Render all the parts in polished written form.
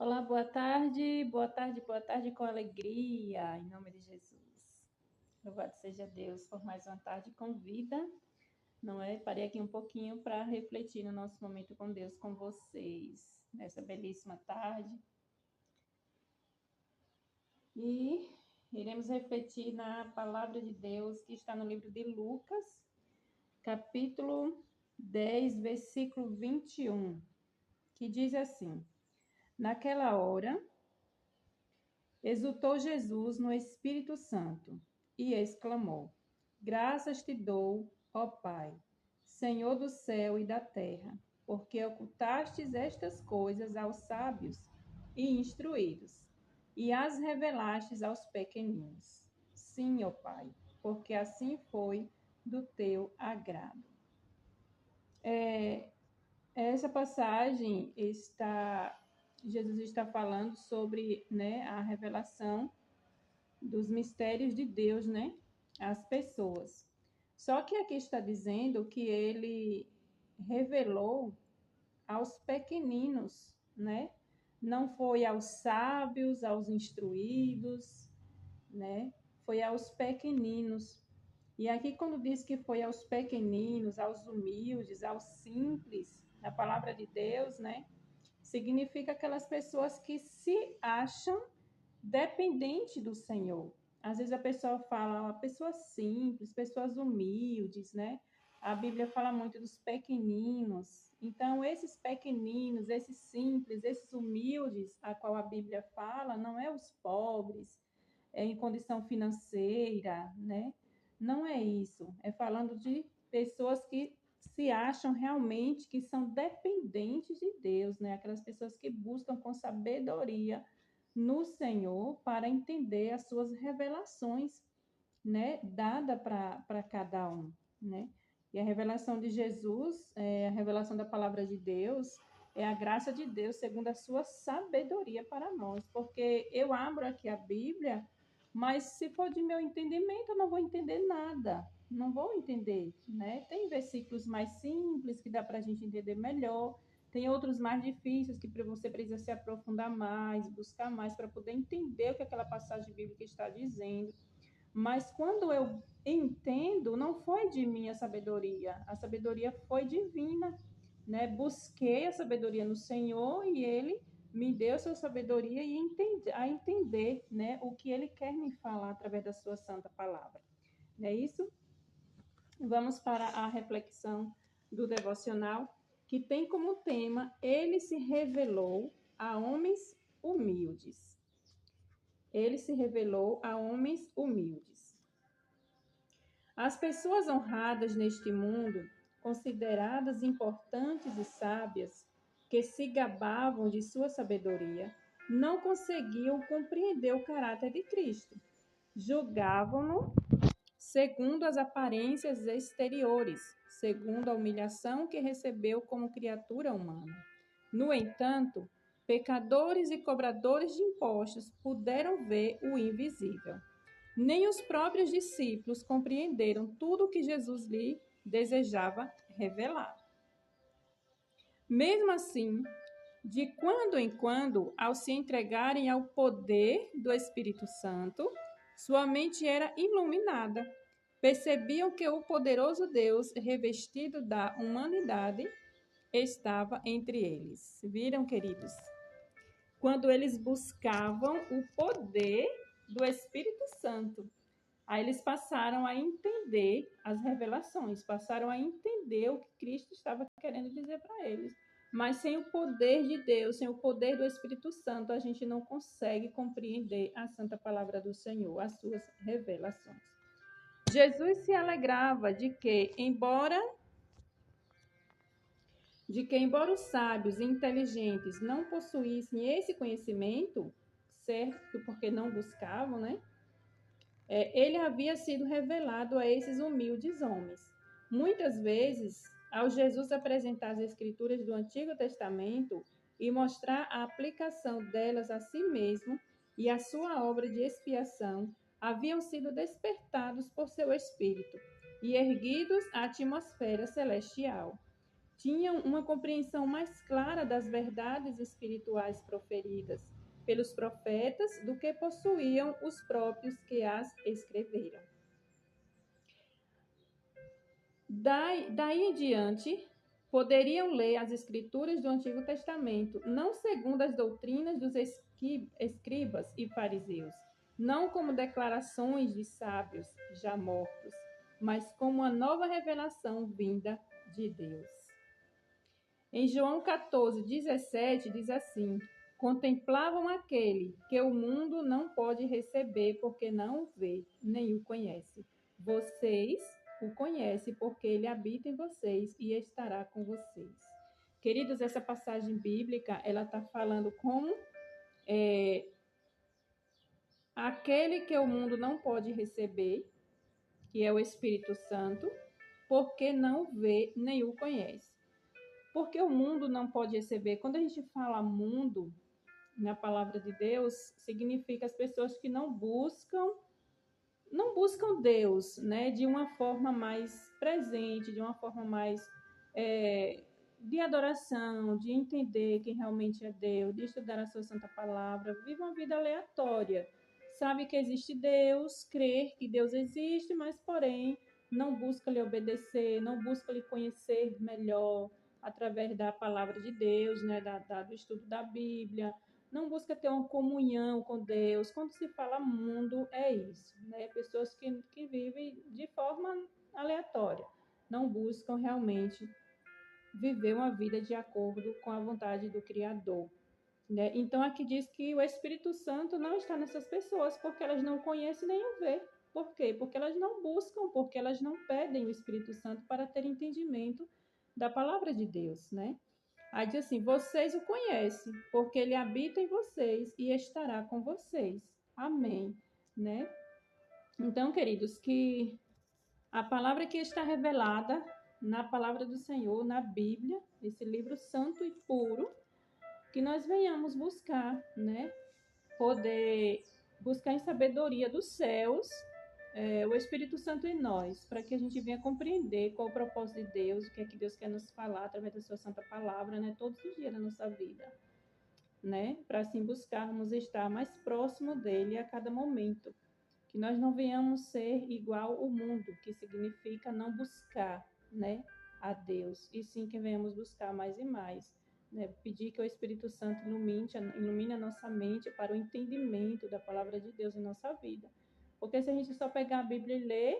Olá, boa tarde, boa tarde com alegria, em nome de Jesus. Louvado seja Deus por mais uma tarde com vida, não é? Parei aqui um pouquinho para refletir no nosso momento com Deus, com vocês, nessa belíssima tarde. E iremos refletir na palavra de Deus que está no livro de Lucas, capítulo 10, versículo 21, que diz assim: Naquela hora, exultou Jesus no Espírito Santo e exclamou: Graças te dou, ó Pai, Senhor do céu e da terra, porque ocultastes estas coisas aos sábios e instruídos, e as revelastes aos pequeninos. Sim, ó Pai, porque assim foi do teu agrado. Essa passagem Jesus está falando sobre, a revelação dos mistérios de Deus, às pessoas. Só que aqui está dizendo que ele revelou aos pequeninos, Não foi aos sábios, aos instruídos, Foi aos pequeninos. E aqui quando diz que foi aos pequeninos, aos humildes, aos simples, na palavra de Deus, significa aquelas pessoas que se acham dependente do Senhor. Às vezes a pessoa fala, pessoas simples, pessoas humildes, A Bíblia fala muito dos pequeninos. Então, esses pequeninos, esses simples, esses humildes, a qual a Bíblia fala, não é os pobres, em condição financeira, Não é isso. É falando de pessoas que se acham realmente que são dependentes de Deus, Aquelas pessoas que buscam com sabedoria no Senhor para entender as suas revelações, dada para cada um, E a revelação de Jesus, a revelação da palavra de Deus, é a graça de Deus segundo a sua sabedoria para nós, porque eu abro aqui a Bíblia, mas se for de meu entendimento, eu não vou entender nada, não vou entender, Tem versículos mais simples que dá para a gente entender melhor, tem outros mais difíceis que você precisa se aprofundar mais, buscar mais para poder entender o que aquela passagem bíblica está dizendo. Mas quando eu entendo, não foi de minha sabedoria, a sabedoria foi divina, Busquei a sabedoria no Senhor e Ele me deu sua sabedoria e a entender, o que Ele quer me falar através da sua santa palavra. Não é isso? Vamos para a reflexão do devocional, que tem como tema: Ele se revelou a homens humildes. Ele se revelou a homens humildes. As pessoas honradas neste mundo, consideradas importantes e sábias, que se gabavam de sua sabedoria, não conseguiam compreender o caráter de Cristo. Julgavam-no segundo as aparências exteriores, segundo a humilhação que recebeu como criatura humana. No entanto, pecadores e cobradores de impostos puderam ver o invisível. Nem os próprios discípulos compreenderam tudo o que Jesus lhe desejava revelar. Mesmo assim, de quando em quando, ao se entregarem ao poder do Espírito Santo, sua mente era iluminada. Percebiam que o poderoso Deus, revestido da humanidade, estava entre eles. Viram, queridos? Quando eles buscavam o poder do Espírito Santo, aí eles passaram a entender as revelações, passaram a entender o que Cristo estava querendo dizer para eles. Mas sem o poder de Deus, sem o poder do Espírito Santo, a gente não consegue compreender a santa palavra do Senhor, as suas revelações. Jesus se alegrava de que, embora os sábios e inteligentes não possuíssem esse conhecimento, certo, porque não buscavam, ele havia sido revelado a esses humildes homens. Muitas vezes, ao Jesus apresentar as escrituras do Antigo Testamento e mostrar a aplicação delas a si mesmo e a sua obra de expiação, haviam sido despertados por seu espírito e erguidos à atmosfera celestial. tinham uma compreensão mais clara das verdades espirituais proferidas pelos profetas do que possuíam os próprios que as escreveram. Daí em diante, poderiam ler as escrituras do Antigo Testamento, não segundo as doutrinas dos escribas e fariseus, não como declarações de sábios já mortos, mas como uma nova revelação vinda de Deus. Em João 14:17 diz assim: contemplavam aquele que o mundo não pode receber porque não o vê, nem o conhece. Vocês o conhecem porque ele habita em vocês e estará com vocês. Queridos, essa passagem bíblica, ela está falando como aquele que o mundo não pode receber, que é o Espírito Santo, porque não o vê nem o conhece. Porque o mundo não pode receber. Quando a gente fala mundo, na palavra de Deus, significa as pessoas que não buscam Deus, né, de uma forma mais presente, de uma forma mais de adoração, de entender quem realmente é Deus, de estudar a sua santa palavra, vive uma vida aleatória. Sabe que existe Deus, crer que Deus existe, mas porém não busca lhe obedecer, não busca lhe conhecer melhor através da palavra de Deus, né, do estudo da Bíblia, não busca ter uma comunhão com Deus. Quando se fala mundo, é isso, né? Pessoas que vivem de forma aleatória, não buscam realmente viver uma vida de acordo com a vontade do Criador, né? Então aqui diz que o Espírito Santo não está nessas pessoas porque elas não conhecem nem o vê. Por quê? Porque elas não buscam, porque elas não pedem o Espírito Santo para ter entendimento da palavra de Deus, né? Aí diz assim: vocês o conhecem, porque ele habita em vocês e estará com vocês. Amém, né? Então, queridos, que a palavra que está revelada na palavra do Senhor, na Bíblia, esse livro santo e puro, que nós venhamos buscar, né? Poder buscar em sabedoria dos céus o Espírito Santo em nós, para que a gente venha compreender qual o propósito de Deus, o que é que Deus quer nos falar através da sua santa palavra, né? Todos os dias da nossa vida, né? Para assim buscarmos estar mais próximo dele a cada momento. Que nós não venhamos ser igual ao mundo, que significa não buscar, né, a Deus, e sim que venhamos buscar mais e mais, né? Pedir que o Espírito Santo ilumine a nossa mente para o entendimento da palavra de Deus em nossa vida. Porque se a gente só pegar a Bíblia e ler,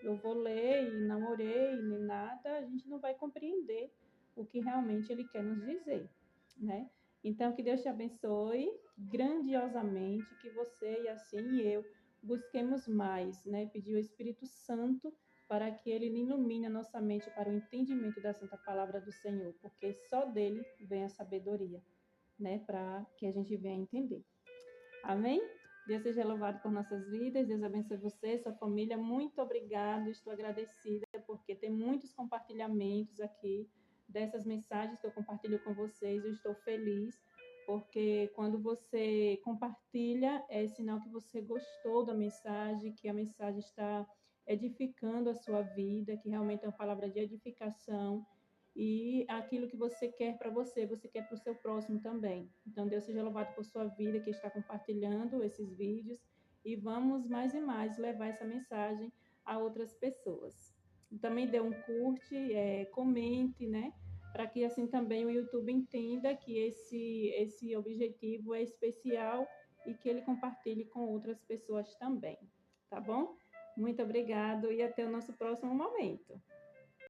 eu vou ler e não orei nem nada, a gente não vai compreender o que realmente ele quer nos dizer, né? Então, que Deus te abençoe grandiosamente, que você e assim eu busquemos mais, né? Pedir o Espírito Santo para que ele ilumine a nossa mente para o entendimento da santa palavra do Senhor, porque só dele vem a sabedoria, né? Para que a gente venha entender. Amém? Deus seja louvado por nossas vidas. Deus abençoe você, sua família. Muito obrigada. Estou agradecida porque tem muitos compartilhamentos aqui dessas mensagens que eu compartilho com vocês. Eu estou feliz porque quando você compartilha, é sinal que você gostou da mensagem, que a mensagem está edificando a sua vida, que realmente é uma palavra de edificação e aquilo que você quer para você quer para o seu próximo também. Então, Deus seja louvado por sua vida que está compartilhando esses vídeos e vamos mais e mais levar essa mensagem a outras pessoas. Também dê um curte, comente, né? Para que assim também o YouTube entenda que esse objetivo é especial e que ele compartilhe com outras pessoas também, tá bom? Muito obrigado e até o nosso próximo momento.